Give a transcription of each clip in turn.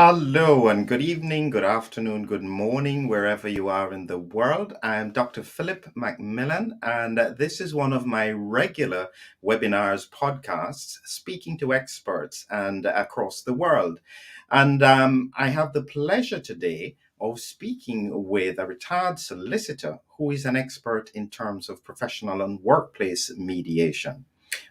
Hello and good evening, good afternoon, good morning, wherever you are in the world. I'm Dr. Philip Macmillan, and this is one of my regular webinars, podcasts, speaking to experts and across the world. And I have the pleasure today of speaking with a retired solicitor who is an expert in terms of professional and workplace mediation.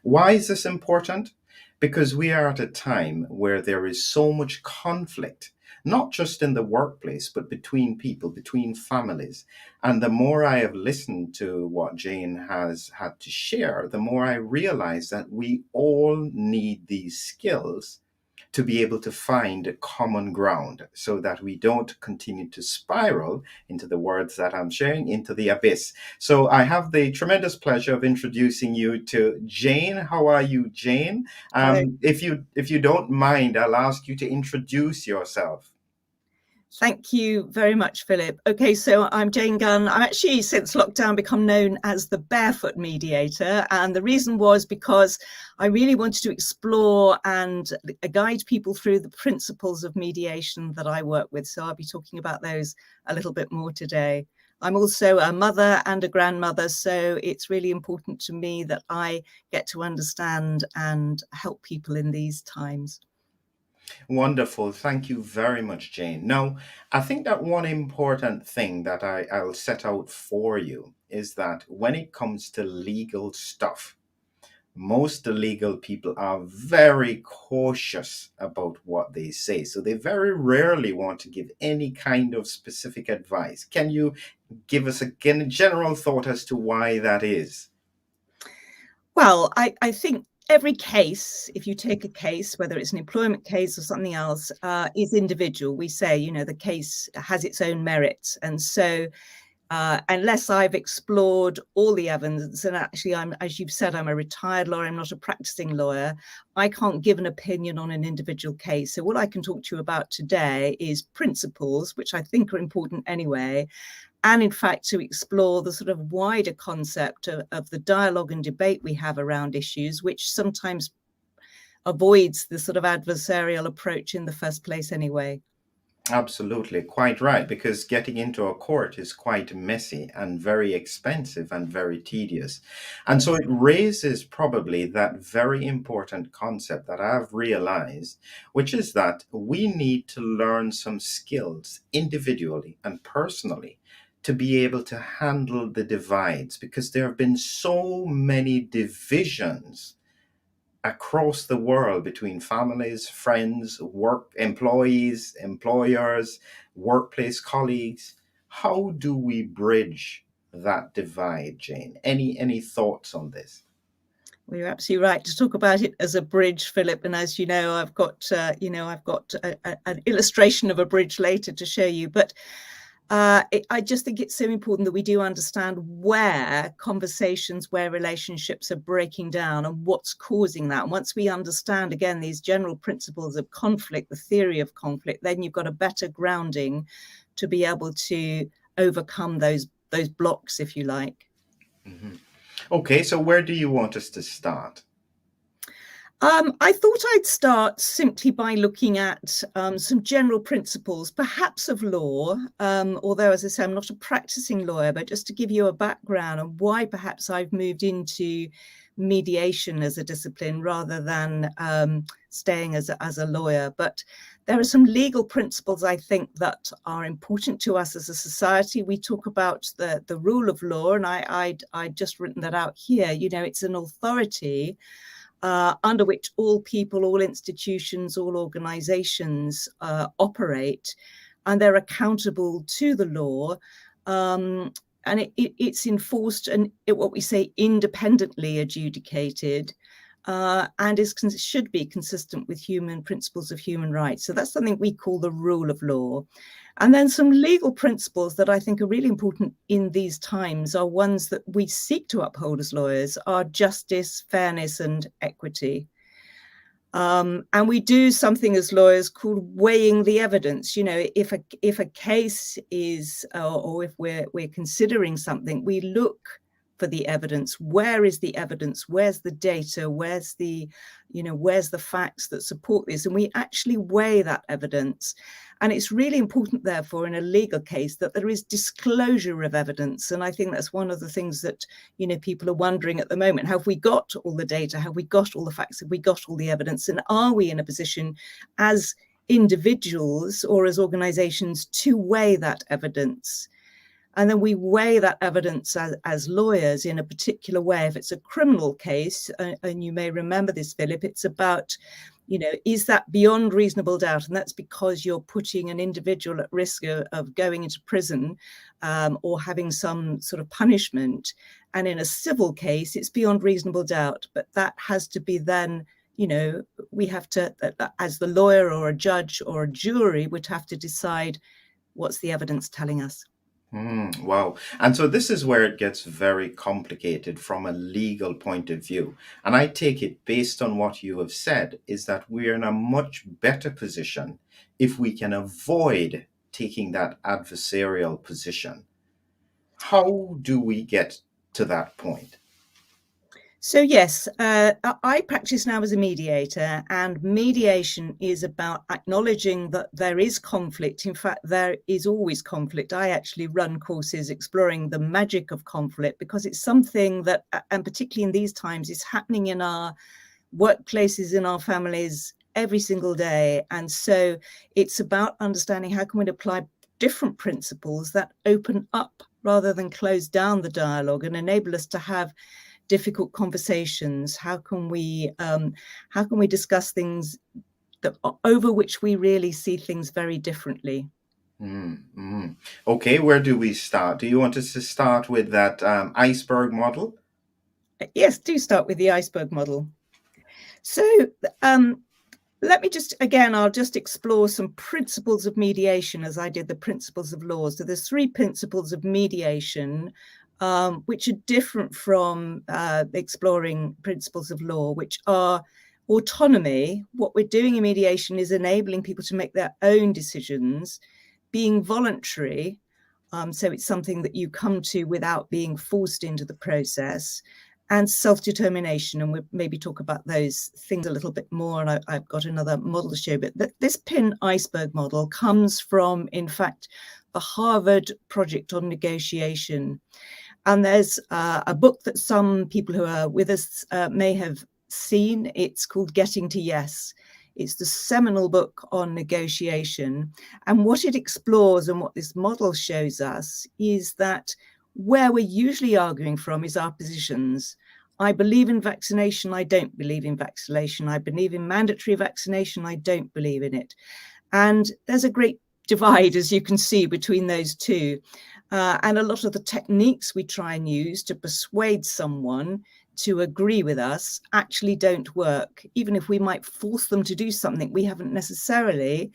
Why is this important? Because we are at a time where there is so much conflict, not just in the workplace, but between people, between families. And the more I have listened to what Jane has had to share, the more I realize that we all need these skills to be able to find common ground so that we don't continue to spiral into the words that I'm sharing into the abyss. So I have the tremendous pleasure of introducing you to Jane. How are you, Jane? Hello. If you don't mind, I'll ask you to introduce yourself. Thank you very much, Philip. Okay, so I'm Jane Gunn. I'm actually, since lockdown, become known as the Barefoot Mediator. And the reason was because I really wanted to explore and guide people through the principles of mediation that I work with. So I'll be talking about those a little bit more today. I'm also a mother and a grandmother, so it's really important to me that I get to understand and help people in these times. Wonderful. Thank you very much, Jane. Now, I think that one important thing that I'll set out for you is that when it comes to legal stuff, most legal people are very cautious about what they say. So they very rarely want to give any kind of specific advice. Can you give us a general thought as to why that is? Well, I think every case, if you take a case, whether it's an employment case or something else, is individual. We say, the case has its own merits. And so unless I've explored all the evidence, and actually, as you've said, I'm a retired lawyer, I'm not a practicing lawyer, I can't give an opinion on an individual case. So what I can talk to you about today is principles, which I think are important anyway, and in fact to explore the sort of wider concept of the dialogue and debate we have around issues, which sometimes avoids the sort of adversarial approach in the first place anyway. Absolutely, quite right, because getting into a court is quite messy and very expensive and very tedious. And so it raises probably that very important concept that I've realized, which is that we need to learn some skills individually and personally to be able to handle the divides, because there have been so many divisions across the world between families, friends, work employees, employers, workplace colleagues. How do we bridge that divide, Jane? Any thoughts on this? Well, you're absolutely right to talk about it as a bridge, Philip. And as you know, I've got an illustration of a bridge later to show you. But I just think it's so important that we do understand where conversations, where relationships are breaking down and what's causing that. And once we understand, again, these general principles of conflict, the theory of conflict, then you've got a better grounding to be able to overcome those blocks, if you like. Mm-hmm. Okay, so where do you want us to start? I thought I'd start simply by looking at some general principles, perhaps of law, although, as I say, I'm not a practicing lawyer, but just to give you a background on why perhaps I've moved into mediation as a discipline rather than staying as a lawyer. But there are some legal principles, I think, that are important to us as a society. We talk about the rule of law, and I'd just written that out here. It's an authority under which all people, all institutions, all organizations operate, and they're accountable to the law. And it's enforced and what we say independently adjudicated, and should be consistent with human principles of human rights. So that's something we call the rule of law. And then some legal principles that I think are really important in these times are ones that we seek to uphold as lawyers, are justice, fairness, and equity. And we do something as lawyers called weighing the evidence. If a case is, or if we're considering something, we look for the evidence. Where is the evidence? Where's the data? Where's the facts that support this? And we actually weigh that evidence. And it's really important, therefore, in a legal case that there is disclosure of evidence. And I think that's one of the things that, people are wondering at the moment. Have we got all the data? Have we got all the facts? Have we got all the evidence? And are we in a position as individuals or as organizations to weigh that evidence? And then we weigh that evidence as lawyers in a particular way. If it's a criminal case, and you may remember this, Philip, it's about, is that beyond reasonable doubt? And that's because you're putting an individual at risk of going into prison or having some sort of punishment. And in a civil case, it's beyond reasonable doubt. But that has to be then, we have to, as the lawyer or a judge or a jury, would have to decide what's the evidence telling us. Wow. And so this is where it gets very complicated from a legal point of view. And I take it, based on what you have said, is that we're in a much better position if we can avoid taking that adversarial position. How do we get to that point? So yes, I practice now as a mediator, and mediation is about acknowledging that there is conflict. In fact, there is always conflict. I actually run courses exploring the magic of conflict, because it's something that, and particularly in these times, is happening in our workplaces, in our families every single day. And so it's about understanding how can we apply different principles that open up rather than close down the dialogue and enable us to have difficult conversations. How can we discuss things that over which we really see things very differently? Okay, where do we start? Do you want us to start with that iceberg model? Yes, do start with the iceberg model. So let me I'll just explore some principles of mediation as I did the principles of law. So there's 3 principles of mediation, which are different from exploring principles of law, which are autonomy. What we're doing in mediation is enabling people to make their own decisions, being voluntary. So it's something that you come to without being forced into the process, and self-determination. And we'll maybe talk about those things a little bit more. And I've got another model to show, but this PIN iceberg model comes from, in fact, the Harvard project on negotiation. And there's a book that some people who are with us may have seen. It's called Getting to Yes. It's the seminal book on negotiation. And what it explores and what this model shows us is that where we're usually arguing from is our positions. I believe in vaccination. I don't believe in vaccination. I believe in mandatory vaccination. I don't believe in it. And there's a great divide, as you can see, between those two. And a lot of the techniques we try and use to persuade someone to agree with us actually don't work. Even if we might force them to do something, we haven't necessarily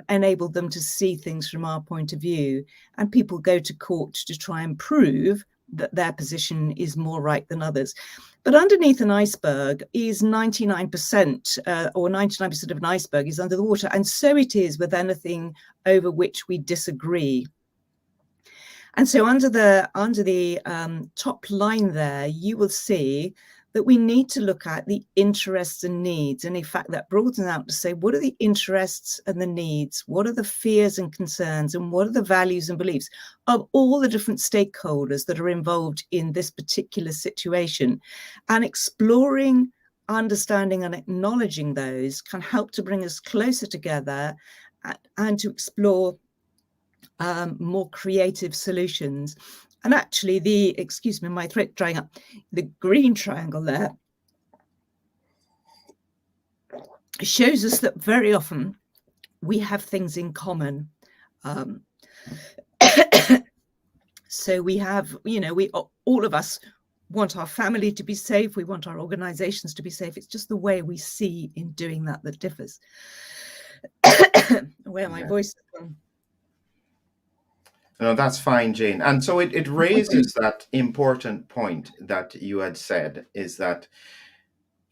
enabled them to see things from our point of view. And people go to court to try and prove that their position is more right than others. But underneath an iceberg is 99%, or 99% of an iceberg is under the water. And so it is with anything over which we disagree. And so under the top line there, you will see that we need to look at the interests and needs. And in fact, that broadens out to say, what are the interests and the needs? What are the fears and concerns? And what are the values and beliefs of all the different stakeholders that are involved in this particular situation? And exploring, understanding, and acknowledging those can help to bring us closer together and to explore more creative solutions. And actually excuse me, my throat drying up, the green triangle there shows us that very often we have things in common. So we have, all of us want our family to be safe. We want our organizations to be safe. It's just the way we see in doing that differs. Where my voice is gone. No, that's fine, Jane. And so it raises that important point that you had said, is that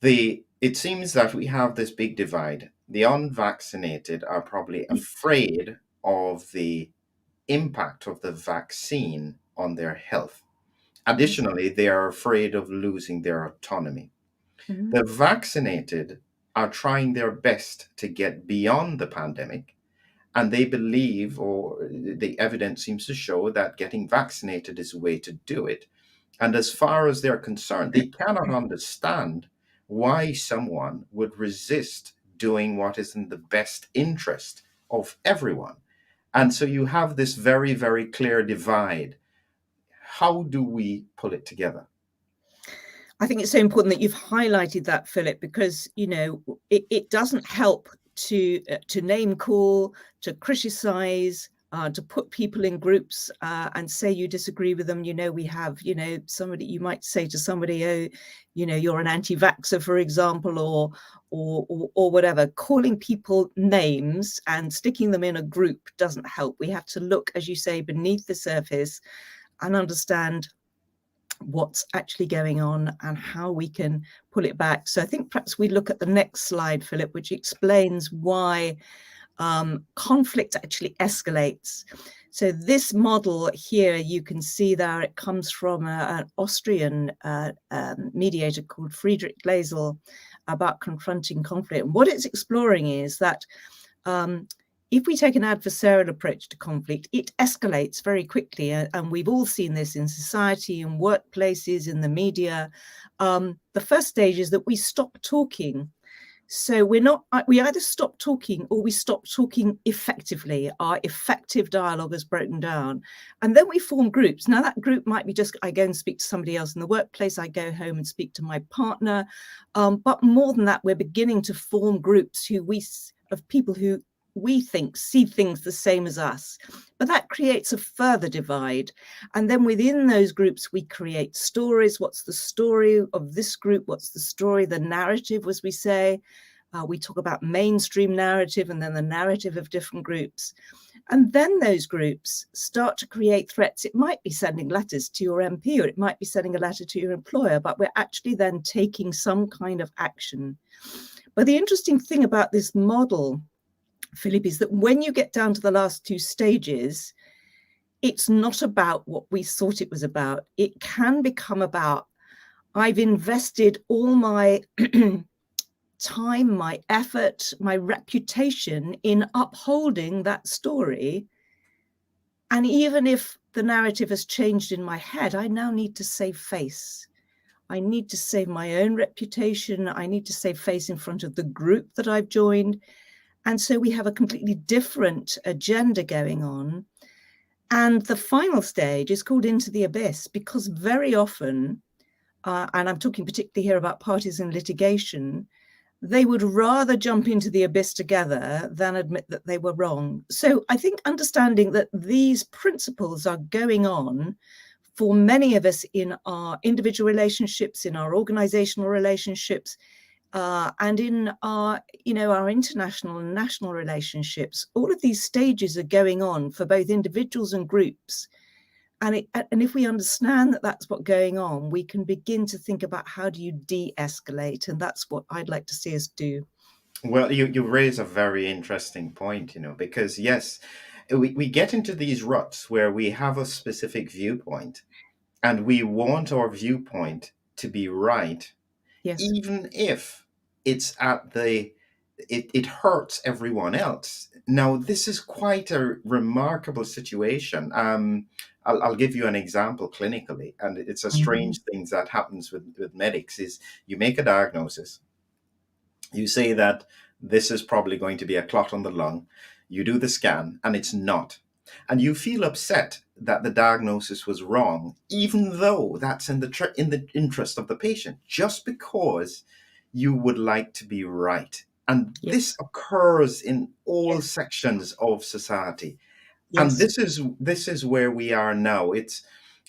it seems that we have this big divide. The unvaccinated are probably afraid of the impact of the vaccine on their health. Additionally, they are afraid of losing their autonomy. Mm-hmm. The vaccinated are trying their best to get beyond the pandemic, and they believe, or the evidence seems to show, that getting vaccinated is a way to do it. And as far as they're concerned, they cannot understand why someone would resist doing what is in the best interest of everyone. And so you have this very, very clear divide. How do we pull it together? I think it's so important that you've highlighted that, Philip, because, you know, it doesn't help to name call, to criticize, to put people in groups and say you disagree with them. You know, we have, you know, somebody, you might say to somebody, oh, you know, you're an anti-vaxxer, for example, or whatever. Calling people names and sticking them in a group doesn't help. We have to look, as you say, beneath the surface and understand what's actually going on and how we can pull it back. So I think perhaps we look at the next slide, Philip, which explains why conflict actually escalates. So this model here, you can see there, it comes from an Austrian mediator called Friedrich Glasel about confronting conflict. And what it's exploring is that if we take an adversarial approach to conflict, it escalates very quickly. And we've all seen this in society, in workplaces, in the media. The first stage is that we stop talking. So we either stop talking or we stop talking effectively. Our effective dialogue has broken down. And then we form groups. Now that group might be just, I go and speak to somebody else in the workplace. I go home and speak to my partner. But more than that, we're beginning to form groups of people who we think see things the same as us, but that creates a further divide. And then within those groups, we create stories. What's the story of this group? What's the story, the narrative, as we say? We talk about mainstream narrative and then the narrative of different groups. And then those groups start to create threats. It might be sending letters to your MP, or it might be sending a letter to your employer, but we're actually then taking some kind of action. But the interesting thing about this model, Philip, is that when you get down to the last two stages, it's not about what we thought it was about. It can become about, I've invested all my time, my effort, my reputation in upholding that story. And even if the narrative has changed in my head, I now need to save face. I need to save my own reputation. I need to save face in front of the group that I've joined. And so we have a completely different agenda going on. And the final stage is called into the abyss, because very often, and I'm talking particularly here about parties in litigation, they would rather jump into the abyss together than admit that they were wrong. So I think understanding that these principles are going on for many of us in our individual relationships, in our organizational relationships, and in our, our international and national relationships. All of these stages are going on for both individuals and groups. And if we understand that that's what's going on, we can begin to think about how do you de-escalate. And that's what I'd like to see us do. Well, you raise a very interesting point, because yes, we get into these ruts where we have a specific viewpoint and we want our viewpoint to be right. Yes. Even if it's it hurts everyone else. Now, this is quite a remarkable situation. I'll give you an example clinically, and it's a strange thing that happens with medics. Is you make a diagnosis, you say that this is probably going to be a clot on the lung, you do the scan, and it's not. And you feel upset that the diagnosis was wrong, even though that's in the interest of the patient, just because you would like to be right. And Yes. this occurs in all sections of society. Yes. And this is where we are now. It's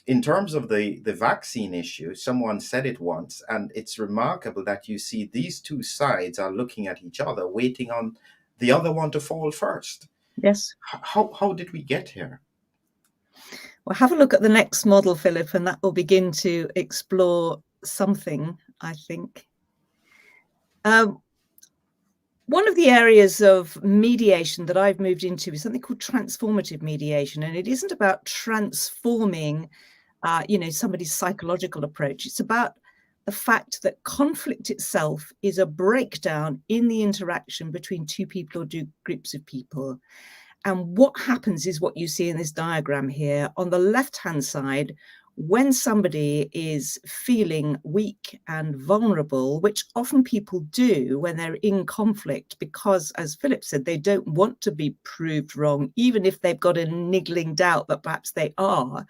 in terms of the vaccine issue, someone said it once, and it's remarkable that you see these two sides are looking at each other, waiting on the other one to fall first. Yes. How did we get here? Well, have a look at the next model, Philip, and that will begin to explore something, I think. One of the areas of mediation that I've moved into is something called transformative mediation. And it isn't about transforming somebody's psychological approach. It's about the fact that conflict itself is a breakdown in the interaction between two people or two groups of people. And what happens is what you see in this diagram here. On the left-hand side, when somebody is feeling weak and vulnerable, which often people do when they're in conflict, because, as Philip said, they don't want to be proved wrong, even if they've got a niggling doubt that perhaps they are,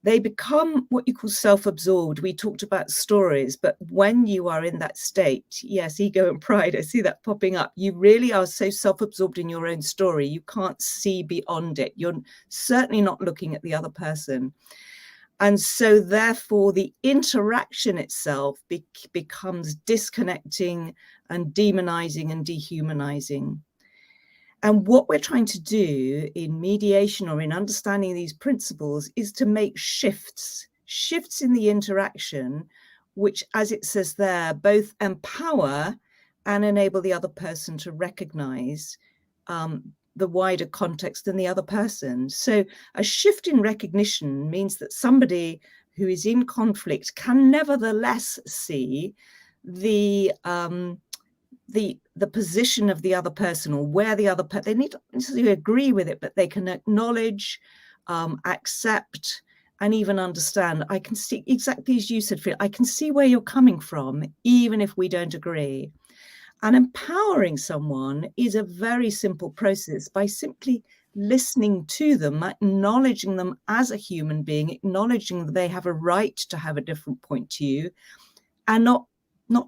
they become what you call self-absorbed. We talked about stories, but when you are in that state, yes, ego and pride, I see that popping up. You really are so self-absorbed in your own story, you can't see beyond it. You're certainly not looking at the other person. And so therefore, the interaction itself becomes disconnecting and demonizing and dehumanizing. And what we're trying to do in mediation or in understanding these principles is to make shifts in the interaction, which, as it says there, both empower and enable the other person to recognize the wider context than the other person. So a shift in recognition means that somebody who is in conflict can nevertheless see the position of the other person, or where the other person, they need to necessarily agree with it, but they can acknowledge, accept, and even understand. I can see, exactly as you said, Phil, I can see where you're coming from, even if we don't agree. And empowering someone is a very simple process by simply listening to them, acknowledging them as a human being, acknowledging that they have a right to have a different point to you, and not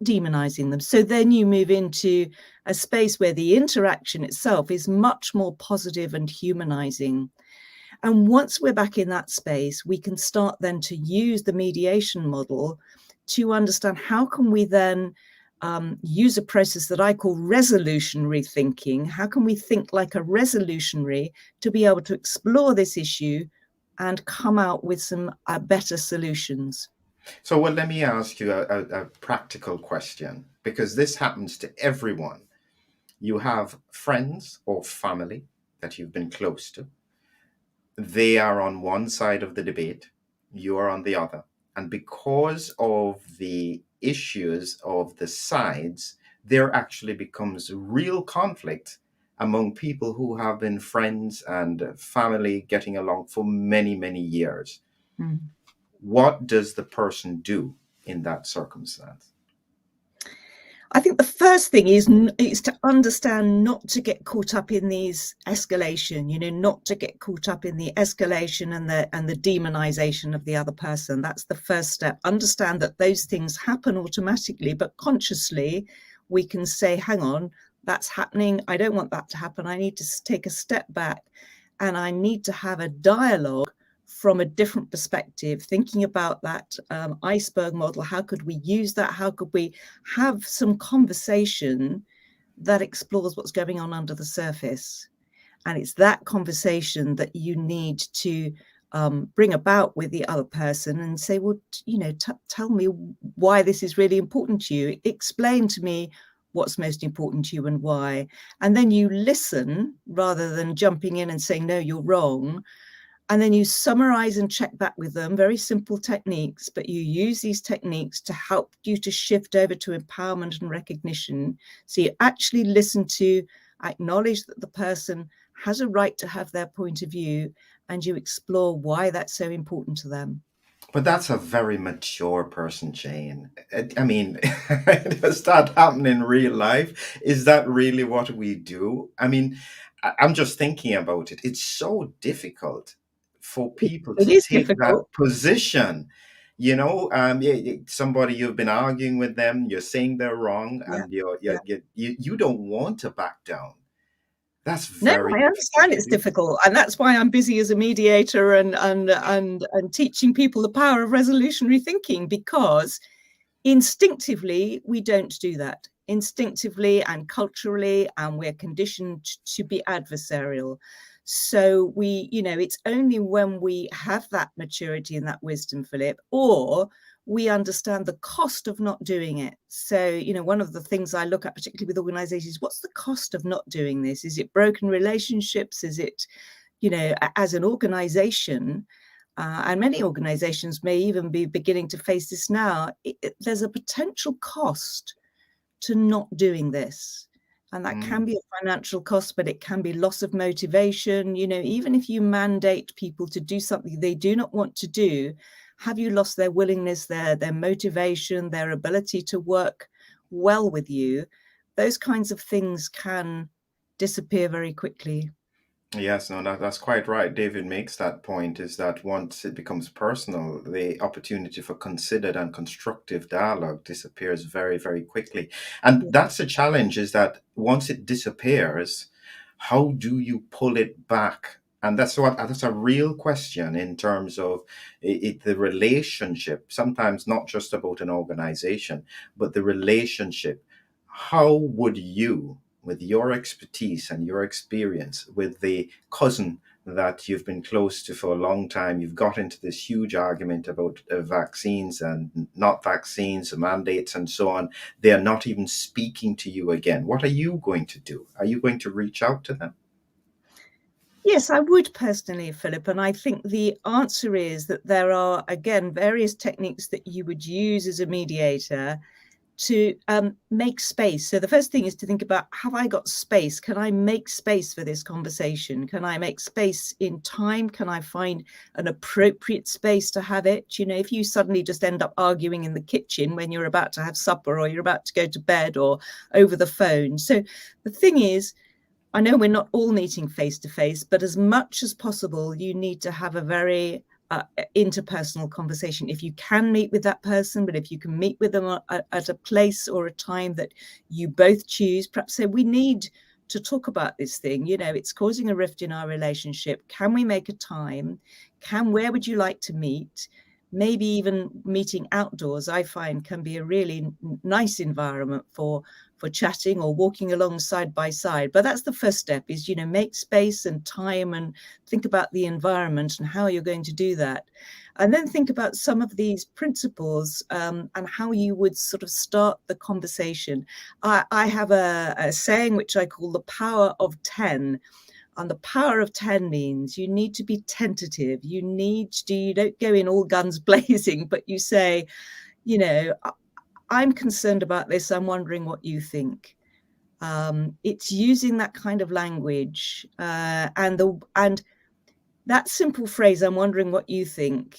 demonizing them. So then you move into a space where the interaction itself is much more positive and humanizing. And once we're back in that space, we can start then to use the mediation model to understand how can we then use a process that I call resolutionary thinking. How can we think like a resolutionary to be able to explore this issue and come out with some better solutions? So, well, let me ask you a practical question, because this happens to everyone. You have friends or family that you've been close to. They are on one side of the debate, you are on the other. And because of the issues of the sides, there actually becomes real conflict among people who have been friends and family getting along for many, many years. Mm. What does the person do in that circumstance? I think the first thing is to understand not to get caught up in these escalation, not to get caught up in the escalation and the demonization of the other person. That's the first step. Understand that those things happen automatically, but consciously we can say, hang on, that's happening. I don't want that to happen. I need to take a step back, and I need to have a dialogue from a different perspective, thinking about that iceberg model. How could we use that? How could we have some conversation that explores what's going on under the surface? And it's that conversation that you need to bring about with the other person and say, well, tell me why this is really important to you. Explain to me what's most important to you and why. And then you listen rather than jumping in and saying, no, you're wrong. And then you summarize and check back with them. Very simple techniques, but you use these techniques to help you to shift over to empowerment and recognition. So you actually listen to, acknowledge that the person has a right to have their point of view, and you explore why that's so important to them. But that's a very mature person, Jane. I mean, does that happen in real life? Is that really what we do? I mean, I'm just thinking about it. It's so difficult for people It to is take that difficult. position. Somebody, you've been arguing with them, you're saying they're wrong, Yeah. and you don't want to back down. That's No, very I difficult understand to it's do. difficult, and that's why I'm busy as a mediator and teaching people the power of resolutionary thinking, because instinctively we don't do that. Instinctively and culturally, and we're conditioned to be adversarial. So it's only when we have that maturity and that wisdom, Philip, or we understand the cost of not doing it. So, one of the things I look at, particularly with organizations, what's the cost of not doing this? Is it broken relationships? Is it, as an organization, and many organizations may even be beginning to face this now, there's a potential cost to not doing this. And that can be a financial cost, but it can be loss of motivation. Even if you mandate people to do something they do not want to do, have you lost their willingness, their motivation, their ability to work well with you? Those kinds of things can disappear very quickly. Yes, no, that's quite right. David makes that point, is that once it becomes personal, the opportunity for considered and constructive dialogue disappears very, very quickly. And Yeah. that's the challenge, is that once it disappears, how do you pull it back? And that's a real question in terms of the relationship, sometimes not just about an organization, but the relationship. How would you, with your expertise and your experience, with the cousin that you've been close to for a long time, you've got into this huge argument about vaccines and not vaccines, mandates, and so on. They're not even speaking to you again. What are you going to do? Are you going to reach out to them? Yes, I would personally, Philip. And I think the answer is that there are, again, various techniques that you would use as a mediator to make space. So the first thing is to think about, have I got space? Can I make space for this conversation? Can I make space in time? Can I find an appropriate space to have it? If you suddenly just end up arguing in the kitchen when you're about to have supper, or you're about to go to bed, or over the phone. So the thing is, I know we're not all meeting face to face, but as much as possible, you need to have a very interpersonal conversation. If you can meet with that person, but if you can meet with them at a place or a time that you both choose, perhaps say, we need to talk about this thing. It's causing a rift in our relationship. Can we make a time? Where would you like to meet? Maybe even meeting outdoors, I find, can be a really nice environment for chatting or walking along side by side. But that's the first step, is, make space and time and think about the environment and how you're going to do that. And then think about some of these principles and how you would sort of start the conversation. I have a saying which I call the power of 10. And the power of 10 means you need to be tentative. You don't go in all guns blazing, but you say, I'm concerned about this. I'm wondering what you think. It's using that kind of language, and that simple phrase, I'm wondering what you think,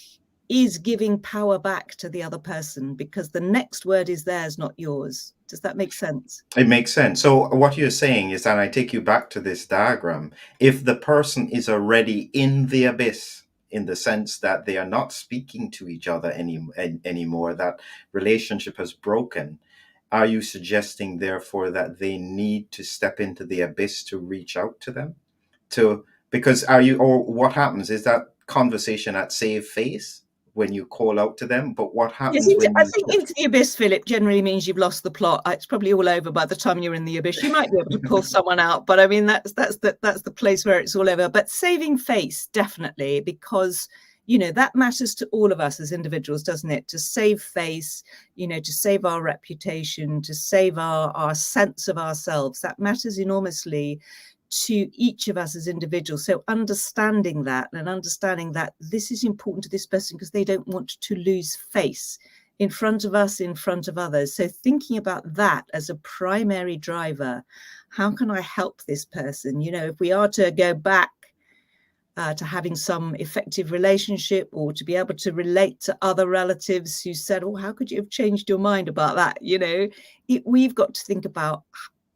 is giving power back to the other person, because the next word is theirs, not yours. Does that make sense? It makes sense. So what you're saying is, and I take you back to this diagram, if the person is already in the abyss, in the sense that they are not speaking to each other anymore, that relationship has broken, are you suggesting therefore that they need to step into the abyss to reach out to them? Because or what happens is that conversation at save face when you call out to them, but what Yes, happens when I you think into the abyss, Philip, generally means you've lost the plot. It's probably all over by the time you're in the abyss. You might be able to pull someone out, but I mean that's the place where it's all over. But saving face, definitely, because that matters to all of us as individuals, doesn't it? To save face, to save our reputation, to save our sense of ourselves. That matters enormously to each of us as individuals. So understanding that this is important to this person because they don't want to lose face in front of us, in front of others. So thinking about that as a primary driver, how can I help this person? If we are to go back to having some effective relationship, or to be able to relate to other relatives who said, oh, how could you have changed your mind about that? We've got to think about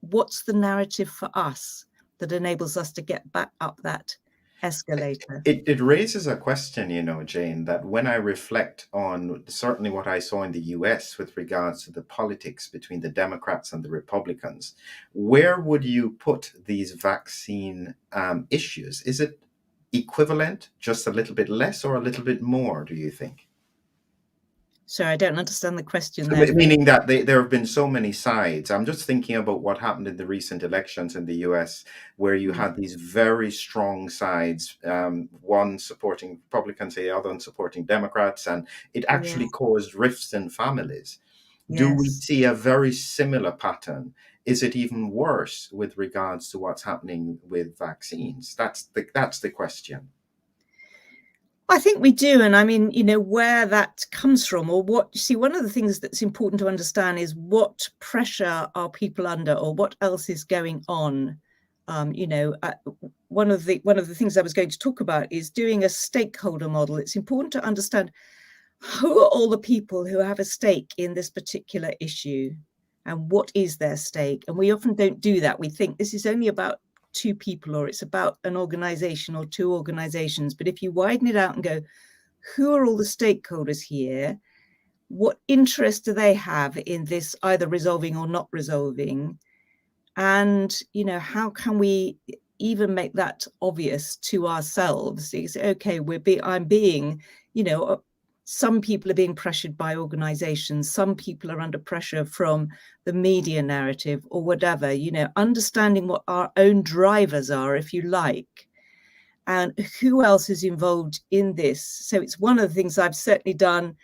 what's the narrative for us that enables us to get back up that escalator. It raises a question, Jane, that when I reflect on certainly what I saw in the US with regards to the politics between the Democrats and the Republicans, where would you put these vaccine issues? Is it equivalent, just a little bit less, or a little bit more, do you think? So I don't understand the question there. Meaning that there have been so many sides. I'm just thinking about what happened in the recent elections in the US, where you had these very strong sides, one supporting Republicans, the other one supporting Democrats, and it Yes, actually caused rifts in families. Do we yes. see a very similar pattern? Is it even worse with regards to what's happening with vaccines? That's the question. I think we do. And I mean, where that comes from, or what you see, one of the things that's important to understand is what pressure are people under, or what else is going on. One of the things I was going to talk about is doing a stakeholder model. It's important to understand who are all the people who have a stake in this particular issue, and what is their stake. And we often don't do that. We think this is only about two people, or it's about an organization or two organizations. But if you widen it out and go, who are all the stakeholders here? What interest do they have in this either resolving or not resolving? And, how can we even make that obvious to ourselves? It's okay, I'm being, some people are being pressured by organizations. Some people are under pressure from the media narrative or whatever, understanding what our own drivers are, if you like, and who else is involved in this. So it's one of the things I've certainly done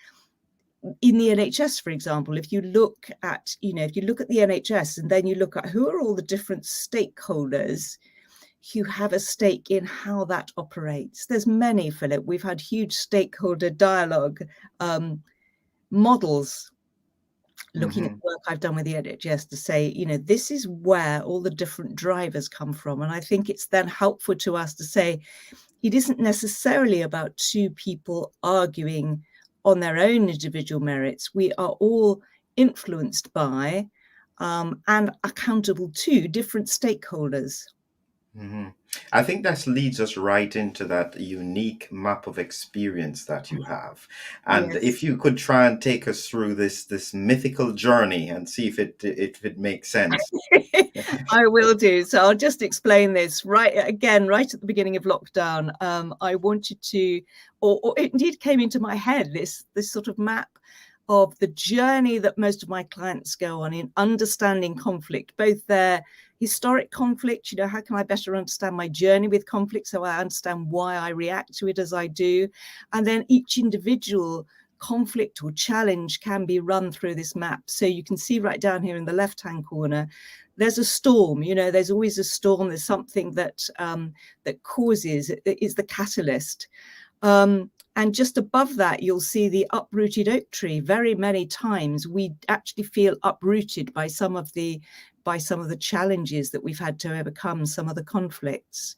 in the NHS, for example. If you look at the NHS, and then you look at who are all the different stakeholders who have a stake in how that operates. There's many, Philip. We've had huge stakeholder dialogue models looking at the work I've done with the NHS to say, this is where all the different drivers come from. And I think it's then helpful to us to say, it isn't necessarily about two people arguing on their own individual merits. We are all influenced by and accountable to different stakeholders. I think that leads us right into that unique map of experience that you have. And Yes. if you could try and take us through this mythical journey and see if it makes sense. I will do. So I'll just explain this right at the beginning of lockdown. I wanted to, or it indeed came into my head, this sort of map of the journey that most of my clients go on in understanding conflict, both their historic conflict, how can I better understand my journey with conflict so I understand why I react to it as I do, and then each individual conflict or challenge can be run through this map. So you can see right down here in the left-hand corner, there's a storm. There's always a storm. There's something that causes, is the catalyst. And just above that, you'll see the uprooted oak tree. Very many times we actually feel uprooted by some of the challenges that we've had to overcome, some of the conflicts.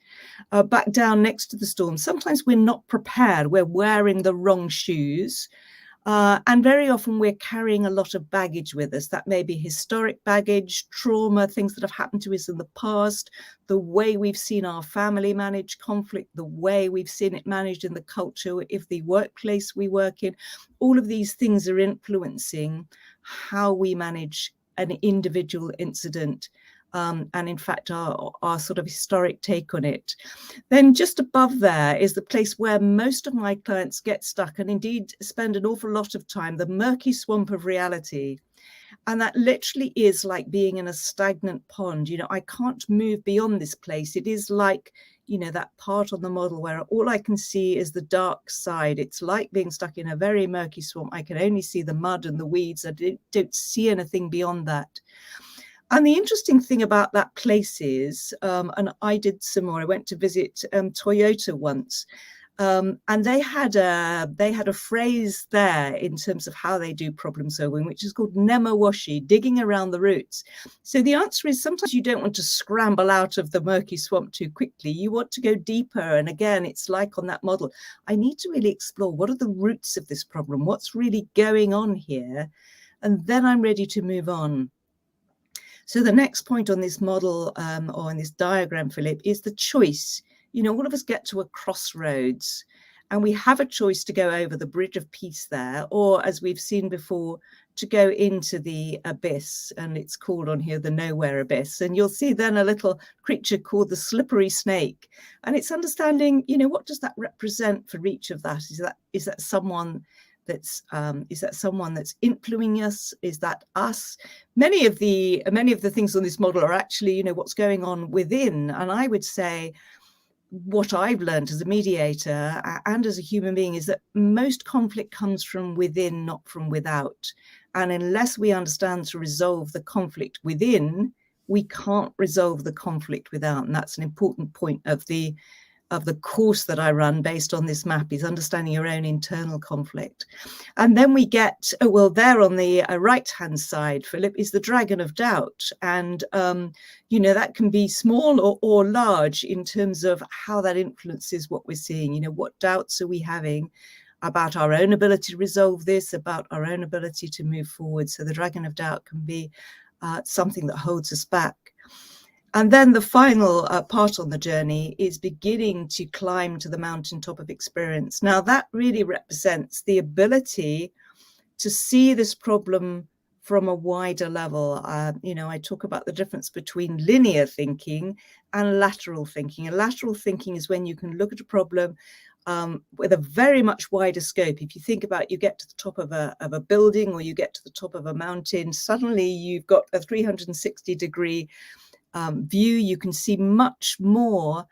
Back down next to the storm, sometimes we're not prepared. We're wearing the wrong shoes. And very often we're carrying a lot of baggage with us. That may be historic baggage, trauma, things that have happened to us in the past, the way we've seen our family manage conflict, the way we've seen it managed in the culture, if the workplace we work in. All of these things are influencing how we manage an individual incident. And in fact, our sort of historic take on it. Then just above there is the place where most of my clients get stuck and indeed spend an awful lot of time, the murky swamp of reality. And that literally is like being in a stagnant pond. I can't move beyond this place. It is like, that part on the model where all I can see is the dark side. It's like being stuck in a very murky swamp. I can only see the mud and the weeds. I don't see anything beyond that. And the interesting thing about that place is, and I did some more, I went to visit Toyota once, and they had a phrase there in terms of how they do problem solving, which is called nemawashi, digging around the roots. So the answer is sometimes you don't want to scramble out of the murky swamp too quickly. You want to go deeper. And again, it's like on that model, I need to really explore what are the roots of this problem? What's really going on here? And then I'm ready to move on. So the next point on this model or in this diagram, Philip, is the choice. All of us get to a crossroads and we have a choice to go over the bridge of peace there, or as we've seen before, to go into the abyss. And it's called on here the nowhere abyss. And you'll see then a little creature called the slippery snake. And it's understanding, what does that represent for each of that? Is that someone that's influencing us? Is that us? Many of the things on this model are actually, what's going on within. And I would say what I've learned as a mediator and as a human being is that most conflict comes from within, not from without. And unless we understand to resolve the conflict within, we can't resolve the conflict without. And that's an important point of the the course that I run based on this map is understanding your own internal conflict. And then we get, there on the right-hand side, Philip, is the dragon of doubt. And, that can be small or large in terms of how that influences what we're seeing. What doubts are we having about our own ability to resolve this, about our own ability to move forward? So the dragon of doubt can be something that holds us back. And then the final part on the journey is beginning to climb to the mountaintop of experience. Now, that really represents the ability to see this problem from a wider level. I talk about the difference between linear thinking and lateral thinking. And lateral thinking is when you can look at a problem with a very much wider scope. If you think about, you get to the top of a building, or you get to the top of a mountain, suddenly you've got a 360-degree view. You can see much more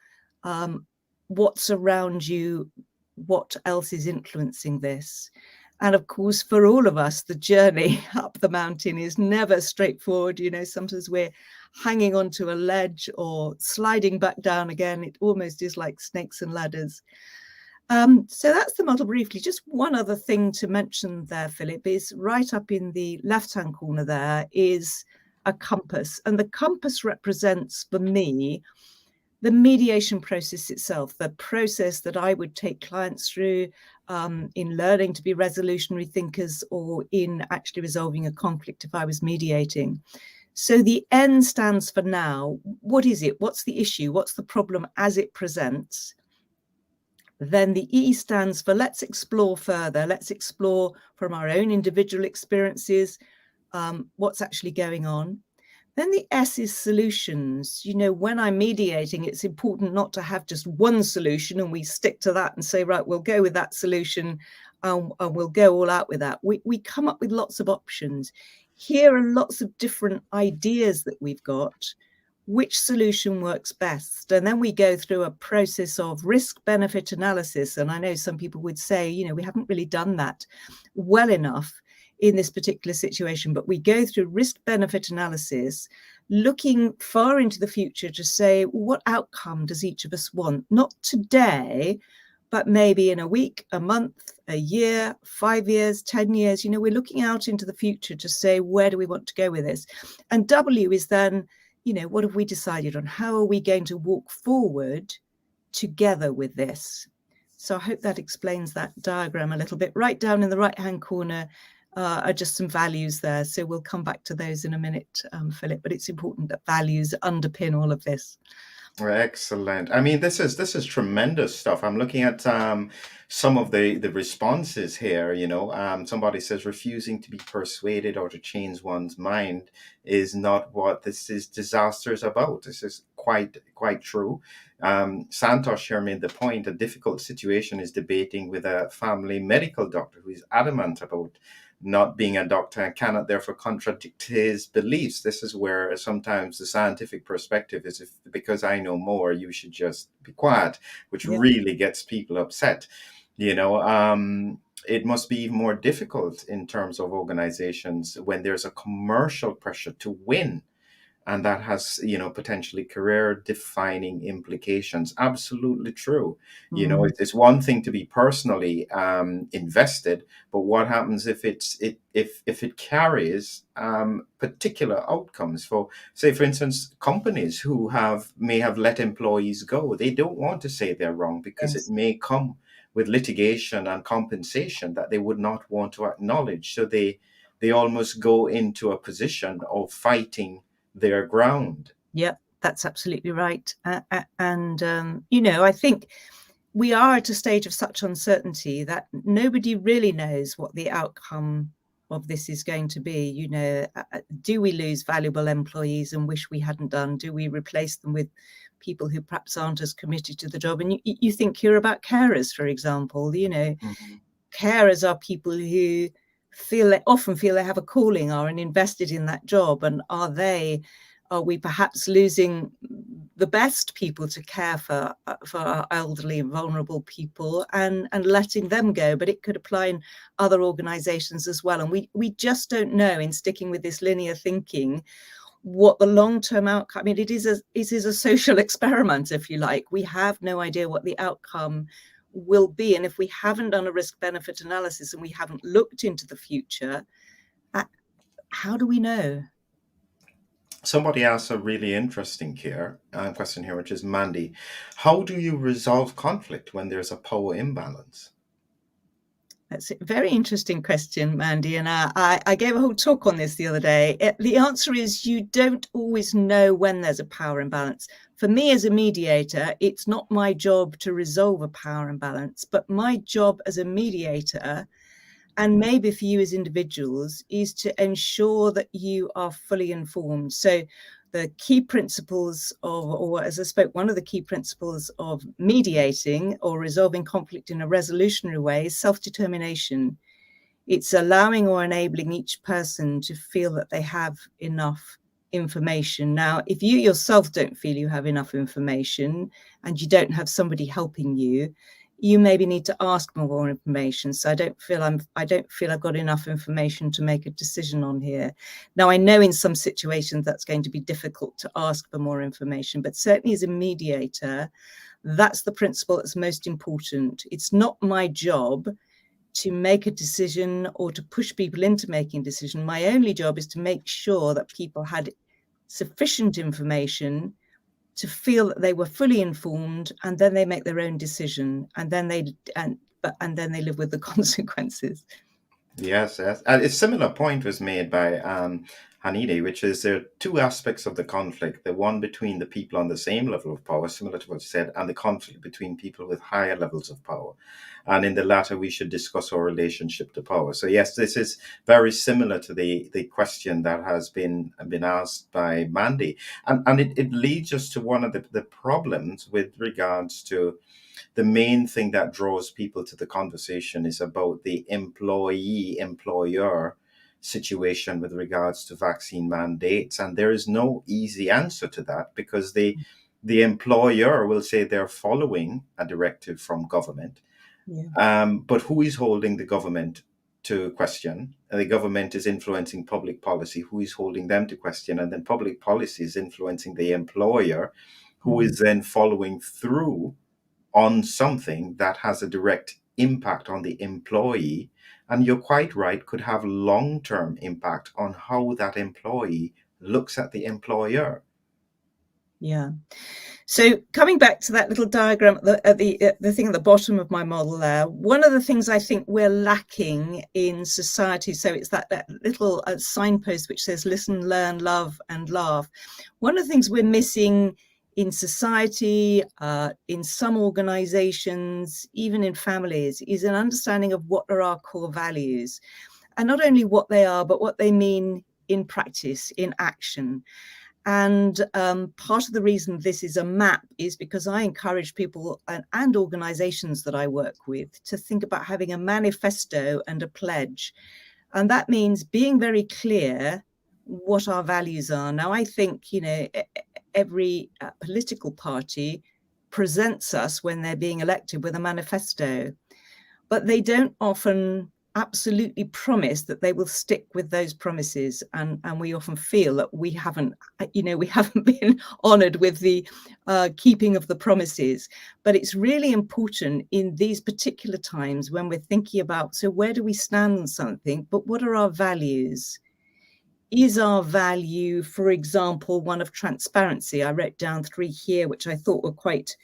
what's around you, what else is influencing this. And of course, for all of us, the journey up the mountain is never straightforward. Sometimes we're hanging onto a ledge or sliding back down again. It almost is like snakes and ladders. So that's the model briefly. Just one other thing to mention there, Philip, is right up in the left-hand corner there is a compass. And the compass represents, for me, the mediation process itself, the process that I would take clients through in learning to be resolutionary thinkers, or in actually resolving a conflict if I was mediating. So the N stands for now. What is it? What's the issue? What's the problem as it presents? Then the E stands for let's explore further. Let's explore from our own individual experiences what's actually going on. Then the S is solutions. When I'm mediating, it's important not to have just one solution and we stick to that and say, right, we'll go with that solution and we'll go all out with that. We come up with lots of options. Here are lots of different ideas that we've got. Which solution works best? And then we go through a process of risk-benefit analysis. And I know some people would say, we haven't really done that well enough in this particular situation, but we go through risk-benefit analysis, looking far into the future to say, what outcome does each of us want? Not today, but maybe in a week, a month, a year, 5 years, 10 years. We're looking out into the future to say, where do we want to go with this? And W is then, what have we decided on? How are we going to walk forward together with this? So I hope that explains that diagram a little bit. Right down in the right-hand corner are just some values there. So we'll come back to those in a minute, Philip, but it's important that values underpin all of this. Excellent. I mean, this is tremendous stuff. I'm looking at some of the responses here. Somebody says refusing to be persuaded or to change one's mind is not what this is disaster is about. This is quite true. Santosh here made the point: a difficult situation is debating with a family medical doctor who is adamant about not being a doctor and cannot therefore contradict his beliefs. This is where sometimes the scientific perspective is, because I know more, you should just be quiet, which really gets people upset. It must be even more difficult in terms of organizations when there's a commercial pressure to win. And that has, potentially career-defining implications. Absolutely true. It's one thing to be personally invested, but what happens if it carries particular outcomes for, say, for instance, companies who may have let employees go? They don't want to say they're wrong because it may come with litigation and compensation that they would not want to acknowledge. So they almost go into a position of fighting their ground. Yep, that's absolutely right. I think we are at a stage of such uncertainty that nobody really knows what the outcome of this is going to be. Do we lose valuable employees and wish we hadn't done? Do we replace them with people who perhaps aren't as committed to the job? And you think here about carers, for example. Carers are people who often feel they have a calling, are invested in that job, and are we perhaps losing the best people to care for our elderly and vulnerable people and letting them go? But it could apply in other organizations as well, and we just don't know, in sticking with this linear thinking, what the long-term outcome, I mean, it is a social experiment, if you like. We have no idea what the outcome will be. And if we haven't done a risk-benefit analysis and we haven't looked into the future, how do we know? Somebody asked a really interesting question here, which is, Mandy, how do you resolve conflict when there's a power imbalance? That's a very interesting question, Mandy. And I gave a whole talk on this the other day. The answer is you don't always know when there's a power imbalance. For me as a mediator, it's not my job to resolve a power imbalance, but my job as a mediator, and maybe for you as individuals, is to ensure that you are fully informed. So the key principles of, or as I spoke, one of the key principles of mediating or resolving conflict in a resolutionary way is self-determination. It's allowing or enabling each person to feel that they have enough information. Now, if you yourself don't feel you have enough information and you don't have somebody helping you, you maybe need to ask more information. So I don't feel I've got enough information to make a decision on here. Now, I know in some situations that's going to be difficult to ask for more information, but certainly as a mediator, that's the principle that's most important. It's not my job to make a decision or to push people into making a decision. My only job is to make sure that people had sufficient information to feel that they were fully informed, and then they make their own decision, and then they live with the consequences. Yes, yes. A similar point was made by Hanide, which is there are two aspects of the conflict: the one between the people on the same level of power, similar to what you said, and the conflict between people with higher levels of power. And in the latter, we should discuss our relationship to power. So yes, this is very similar to the question that has been asked by Mandy. And it leads us to one of the problems with regards to the main thing that draws people to the conversation is about the employee-employer situation with regards to vaccine mandates. And there is no easy answer to that, because the employer will say they're following a directive from government. Yeah. But who is holding the government to question? The government is influencing public policy. Who is holding them to question? And then public policy is influencing the employer, who is then following through on something that has a direct impact on the employee. And you're quite right, could have long-term impact on how that employee looks at the employer. Yeah. So coming back to that little diagram, the thing at the bottom of my model there, one of the things I think we're lacking in society, so it's that little signpost which says listen, learn, love, and laugh. One of the things we're missing in society, in some organizations, even in families, is an understanding of what are our core values, and not only what they are, but what they mean in practice, in action. And part of the reason this is a map is because I encourage people and organizations that I work with to think about having a manifesto and a pledge. And that means being very clear what our values are. Now, I think, every political party presents us when they're being elected with a manifesto, but they don't often absolutely promise that they will stick with those promises, and we often feel that we haven't been honored with the keeping of the promises. But it's really important in these particular times when we're thinking about, so where do we stand on something, but what are our values? Is our value, for example, one of transparency? I wrote down 3 here, which I thought were quite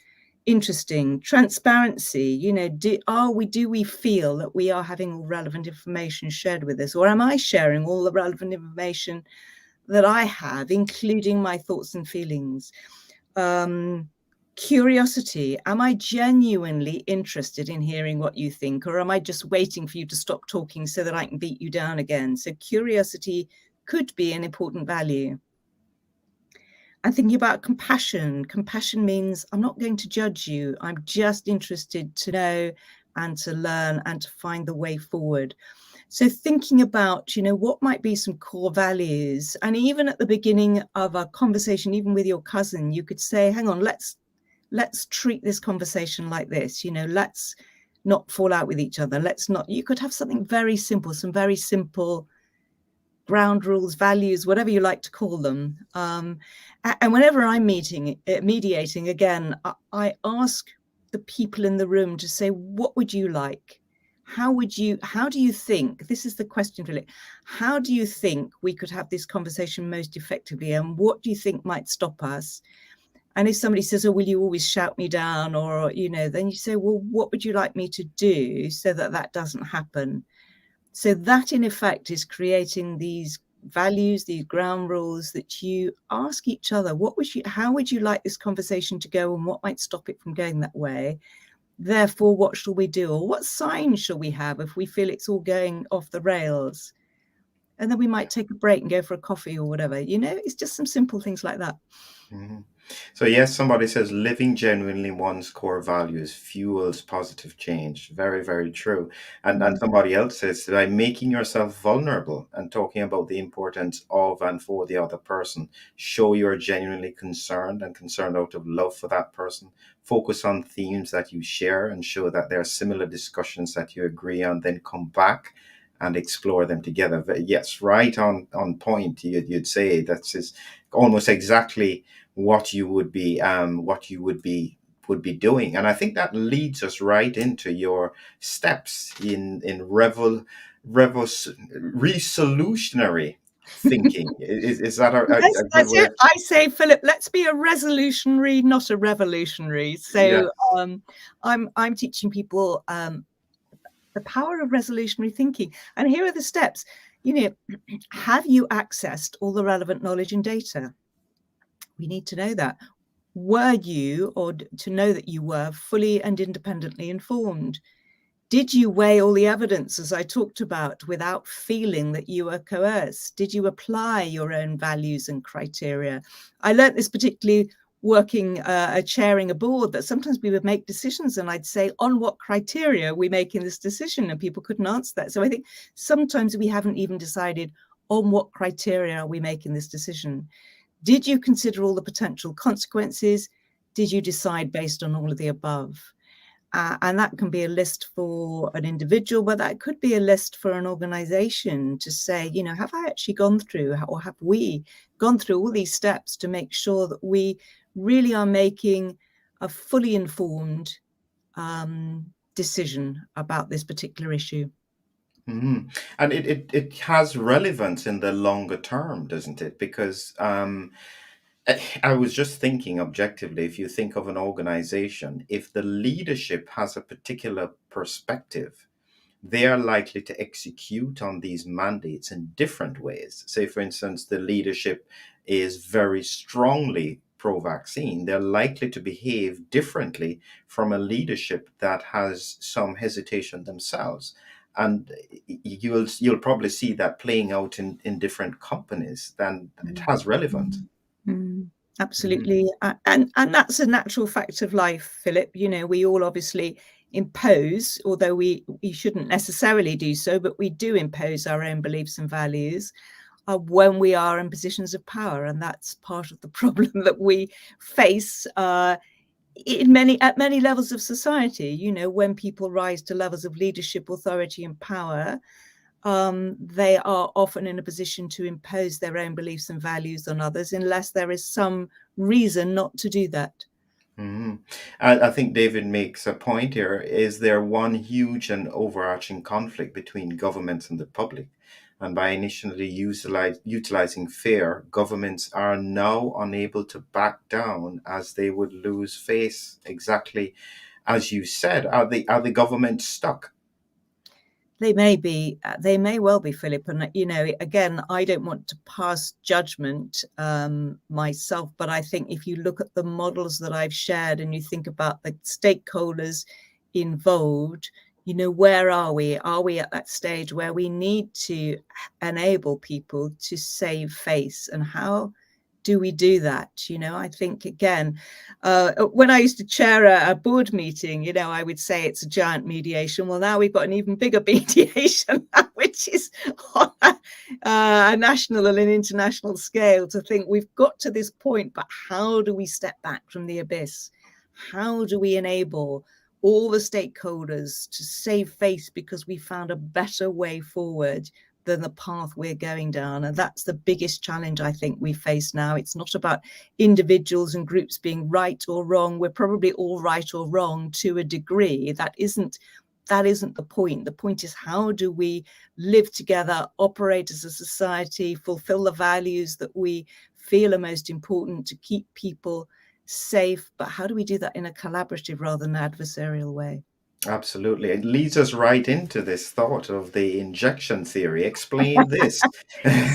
interesting. Transparency, do we feel that we are having all relevant information shared with us, or am I sharing all the relevant information that I have, including my thoughts and feelings? Curiosity, am I genuinely interested in hearing what you think, or am I just waiting for you to stop talking so that I can beat you down again? So curiosity could be an important value. And thinking about compassion. Compassion means I'm not going to judge you. I'm just interested to know and to learn and to find the way forward. So thinking about, what might be some core values. And even at the beginning of a conversation, even with your cousin, you could say, hang on, let's treat this conversation like this. Let's not fall out with each other. You could have something very simple, some very simple ground rules, values, whatever you like to call them. And whenever I'm mediating, again, I ask the people in the room to say, what would you like? How do you think, this is the question, Philip, how do you think we could have this conversation most effectively? And what do you think might stop us? And if somebody says, oh, will you always shout me down? Or, then you say, well, what would you like me to do so that that doesn't happen? So that, in effect, is creating these values, these ground rules that you ask each other, how would you like this conversation to go, and what might stop it from going that way? Therefore, what shall we do? Or what signs shall we have if we feel it's all going off the rails? And then we might take a break and go for a coffee or whatever. It's just some simple things like that. Mm-hmm. So yes, somebody says living genuinely one's core values fuels positive change. Very, very true. And somebody else says by making yourself vulnerable and talking about the importance of and for the other person, show you're genuinely concerned and concerned out of love for that person. Focus on themes that you share and show that there are similar discussions that you agree on, then come back and explore them together. Yes, right on point. You'd say that's just almost exactly what you would be doing. And I think that leads us right into your steps in resolutionary thinking. Is that a Yes, good that's way? it. I say, Philip, let's be a resolutionary, not a revolutionary. Yeah. So I'm teaching people the power of resolutionary thinking. And here are the steps. Have you accessed all the relevant knowledge and data? We need to know that. Were you, or to know that you were, fully and independently informed? Did you weigh all the evidence, as I talked about, without feeling that you were coerced? Did you apply your own values and criteria? I learned this particularly working, chairing a board, that sometimes we would make decisions and I'd say, on what criteria are we making this decision? And people couldn't answer that. So I think sometimes we haven't even decided on what criteria are we making this decision. Did you consider all the potential consequences? Did you decide based on all of the above? And that can be a list for an individual, but that could be a list for an organization to say, have I actually gone through, or have we gone through all these steps to make sure that we really are making a fully informed decision about this particular issue? Mm-hmm. And it has relevance in the longer term, doesn't it? Because I was just thinking objectively, if you think of an organization, if the leadership has a particular perspective, they are likely to execute on these mandates in different ways. Say, for instance, the leadership is very strongly pro-vaccine. They're likely to behave differently from a leadership that has some hesitation themselves. And you'll probably see that playing out in different companies. Then it has relevance. Absolutely. And that's a natural fact of life, Philip. We all obviously impose, although we shouldn't necessarily do so, but we do impose our own beliefs and values when we are in positions of power. And that's part of the problem that we face at many levels of society. When people rise to levels of leadership, authority, and power, they are often in a position to impose their own beliefs and values on others, unless there is some reason not to do that. Mm-hmm. I think David makes a point here. Is there one huge and overarching conflict between governments and the public? And by initially utilizing fear, governments are now unable to back down as they would lose face. Exactly as you said, are the governments stuck? They may well be, Philip. And, again, I don't want to pass judgment myself, but I think if you look at the models that I've shared and you think about the stakeholders involved, where are we? Are we at that stage where we need to enable people to save face? And how do we do that? I think, again, when I used to chair a board meeting, I would say it's a giant mediation. Well, now we've got an even bigger mediation, which is on a national and an international scale, to think we've got to this point, but how do we step back from the abyss? How do we enable all the stakeholders to save face because we found a better way forward than the path we're going down. And that's the biggest challenge I think we face now. It's not about individuals and groups being right or wrong. We're probably all right or wrong to a degree. That isn't the point. The point is, how do we live together, operate as a society, fulfill the values that we feel are most important to keep people safe, but how do we do that in a collaborative rather than adversarial way? Absolutely. It leads us right into this thought of the injection theory. Explain this.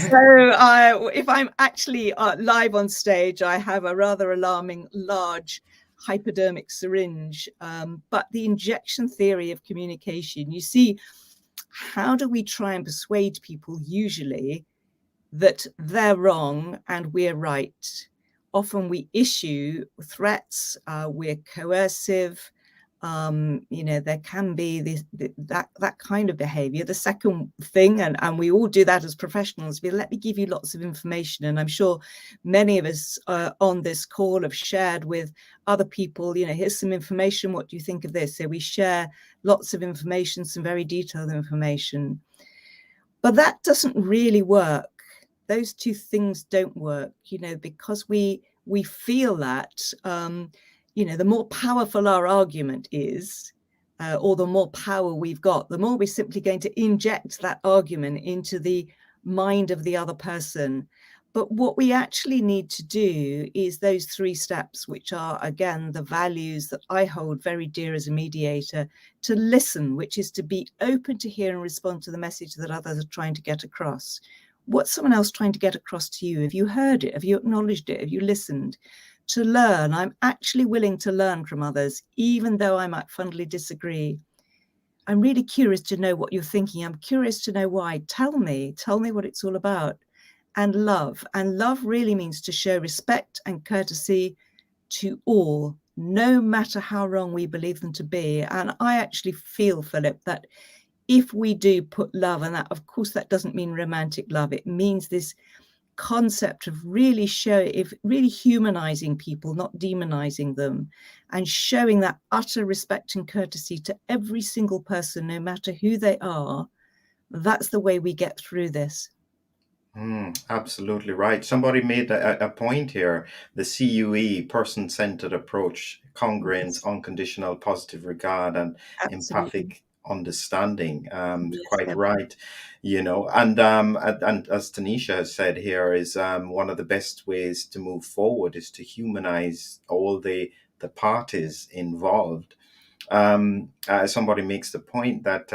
So if I'm actually live on stage, I have a rather alarming large hypodermic syringe, but the injection theory of communication, you see, how do we try and persuade people usually that they're wrong and we're right? Often we issue threats, we're coercive, there can be that kind of behavior. The second thing, and we all do that as professionals, let me give you lots of information. And I'm sure many of us on this call have shared with other people, here's some information, what do you think of this? So we share lots of information, some very detailed information. But that doesn't really work. Those two things don't work, because we feel that, the more powerful our argument is, or the more power we've got, the more we're simply going to inject that argument into the mind of the other person. But what we actually need to do is those 3 steps, which are, again, the values that I hold very dear as a mediator: to listen, which is to be open to hear and respond to the message that others are trying to get across. What's someone else trying to get across to you? Have you heard it? Have you acknowledged it? Have you listened? To learn, I'm actually willing to learn from others, even though I might fundamentally disagree. I'm really curious to know what you're thinking. I'm curious to know why. Tell me what it's all about. And love really means to show respect and courtesy to all, no matter how wrong we believe them to be. And I actually feel, Philip, that if we do put love, and that, of course, that doesn't mean romantic love, it means this concept of really humanizing people, not demonizing them, and showing that utter respect and courtesy to every single person, no matter who they are. That's the way we get through this. Absolutely right. Somebody made a point here. The CUE, person-centered approach, congruence, Yes, unconditional positive regard, and absolutely. empathic understanding. Yes, Quite right. And as Tanisha has said here, is one of the best ways to move forward is to humanize all the parties involved. Somebody makes the point that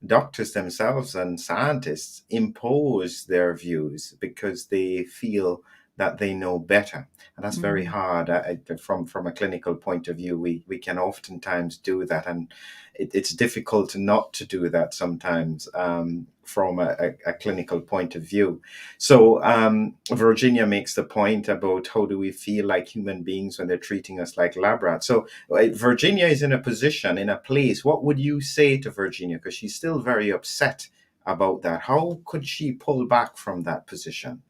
doctors themselves and scientists impose their views because they feel that they know better, and that's very hard. From a clinical point of view, we can oftentimes do that, and it's difficult not to do that sometimes from a clinical point of view. So Virginia makes the point about how do we feel like human beings when they're treating us like lab rats. So Virginia is in a position, in a place. What would you say to Virginia? Because she's still very upset about that. How could she pull back from that position?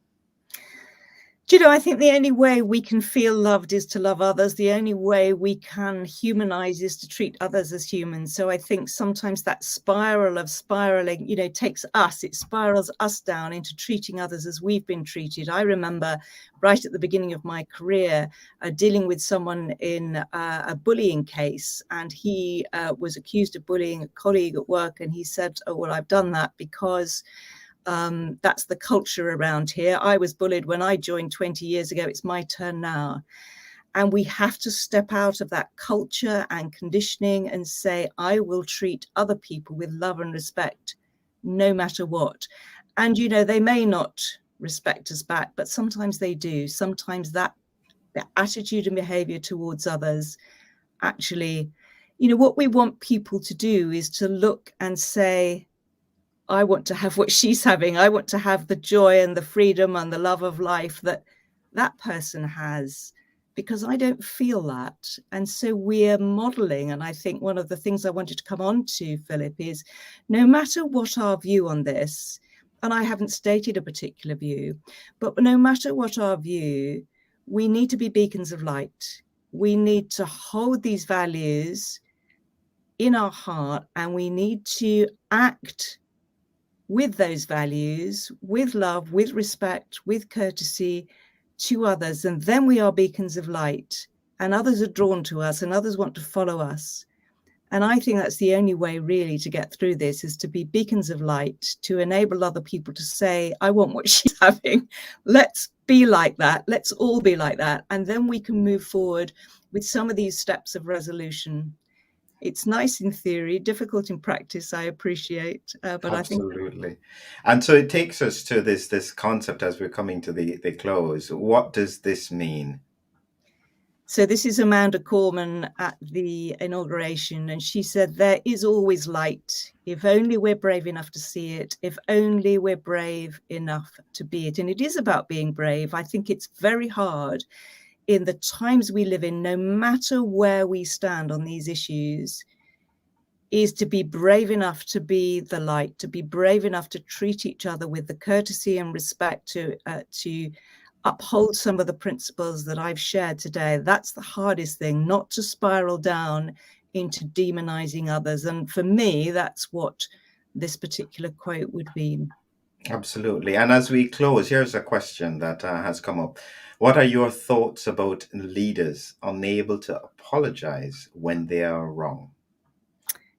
Do you know, I think the only way we can feel loved is to love others. The only way we can humanize is to treat others as humans. So I think sometimes that spiral of spiraling, it spirals us down into treating others as we've been treated. I remember right at the beginning of my career dealing with someone in a bullying case, and he was accused of bullying a colleague at work, and he said, "Oh, well, I've done that because that's the culture around here. I was bullied when I joined 20 years ago. It's my turn now." And we have to step out of that culture and conditioning and say, I will treat other people with love and respect, no matter what. And, they may not respect us back, but sometimes they do. Sometimes that the attitude and behavior towards others actually, what we want people to do is to look and say, I want to have what she's having. I want to have the joy and the freedom and the love of life that that person has, because I don't feel that. And so we're modeling. And I think one of the things I wanted to come on to, Philip, is no matter what our view on this, and I haven't stated a particular view, but no matter what our view, we need to be beacons of light. We need to hold these values in our heart, and we need to act with those values, with love, with respect, with courtesy to others. And then we are beacons of light, and others are drawn to us and others want to follow us. And I think that's the only way really to get through this, is to be beacons of light, to enable other people to say, I want what she's having. Let's be like that. Let's all be like that. And then we can move forward with some of these steps of resolution. It's nice in theory, difficult in practice, I appreciate. But I think Absolutely. And so it takes us to this concept as we're coming to the close. What does this mean? so. This is Amanda Corman at the inauguration, and she said, there is always light, if only we're brave enough to see it, if only we're brave enough to be it. And it is about being brave. I think it's very hard in the times we live in, no matter where we stand on these issues, is to be brave enough to be the light, to be brave enough to treat each other with the courtesy and respect, to uphold some of the principles that I've shared today. That's the hardest thing, not to spiral down into demonizing others. And for me, that's what this particular quote would be. Absolutely. And as we close, here's a question that has come up. What are your thoughts about leaders unable to apologize when they are wrong?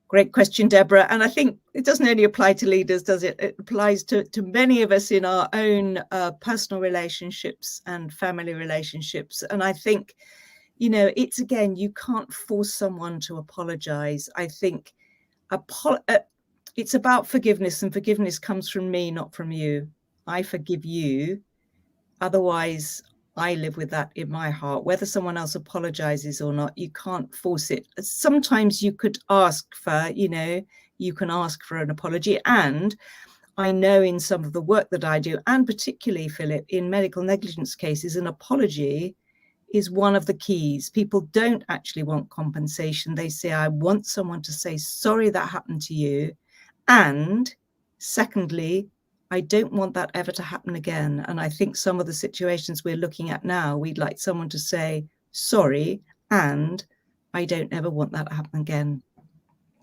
Great question, Deborah. And I think it doesn't only apply to leaders, does it? It applies to many of us in our own personal relationships and family relationships. And I think, it's, again, you can't force someone to apologize. I think it's about forgiveness, and forgiveness comes from me, not from you. I forgive you. Otherwise, I live with that in my heart. Whether someone else apologizes or not, you can't force it. Sometimes you could ask for, you can ask for an apology. And I know in some of the work that I do, and particularly, Philip, in medical negligence cases, an apology is one of the keys. People don't actually want compensation. They say, I want someone to say, sorry, that happened to you. And secondly, I don't want that ever to happen again. And I think some of the situations we're looking at now, we'd like someone to say, sorry, and I don't ever want that to happen again.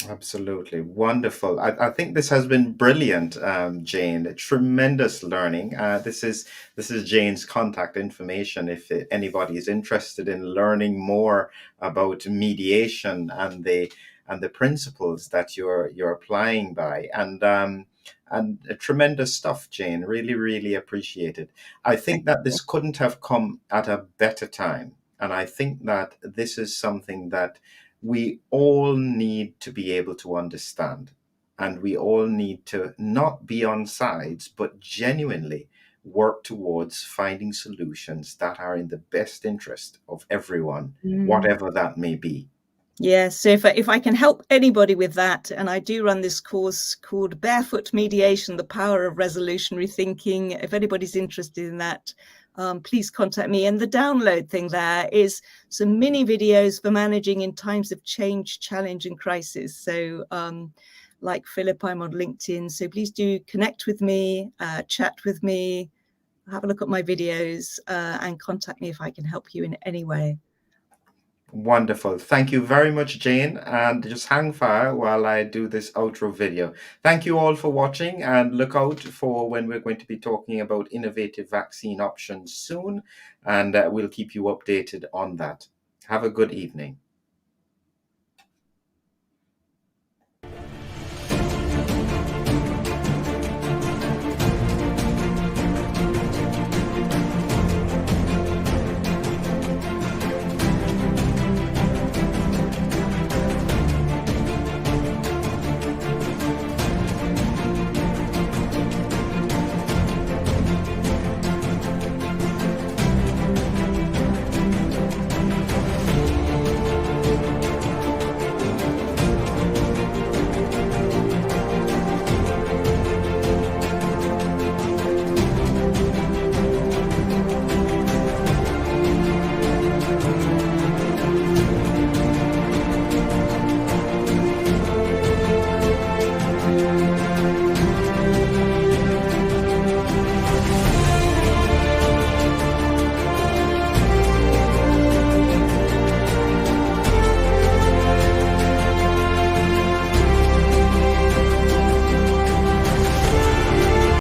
Absolutely. Wonderful. I think this has been brilliant, Jane. Tremendous learning. This is Jane's contact information if anybody is interested in learning more about mediation and the principles that you're applying by. And tremendous stuff, Jane. Really, really appreciate it. I think that this couldn't have come at a better time. And I think that this is something that we all need to be able to understand. And we all need to not be on sides, but genuinely work towards finding solutions that are in the best interest of everyone, whatever that may be. Yes, so if I can help anybody with that, and I do run this course called Barefoot Mediation, the Power of Resolutionary Thinking. If anybody's interested in that, please contact me. And the download thing there is some mini videos for managing in times of change, challenge, and crisis. So like Philip, I'm on LinkedIn. So please do connect with me, chat with me, have a look at my videos, and contact me if I can help you in any way. Wonderful. Thank you very much, Jane. And just hang fire while I do this outro video. Thank you all for watching, and look out for when we're going to be talking about innovative vaccine options soon. And we'll keep you updated on that. Have a good evening.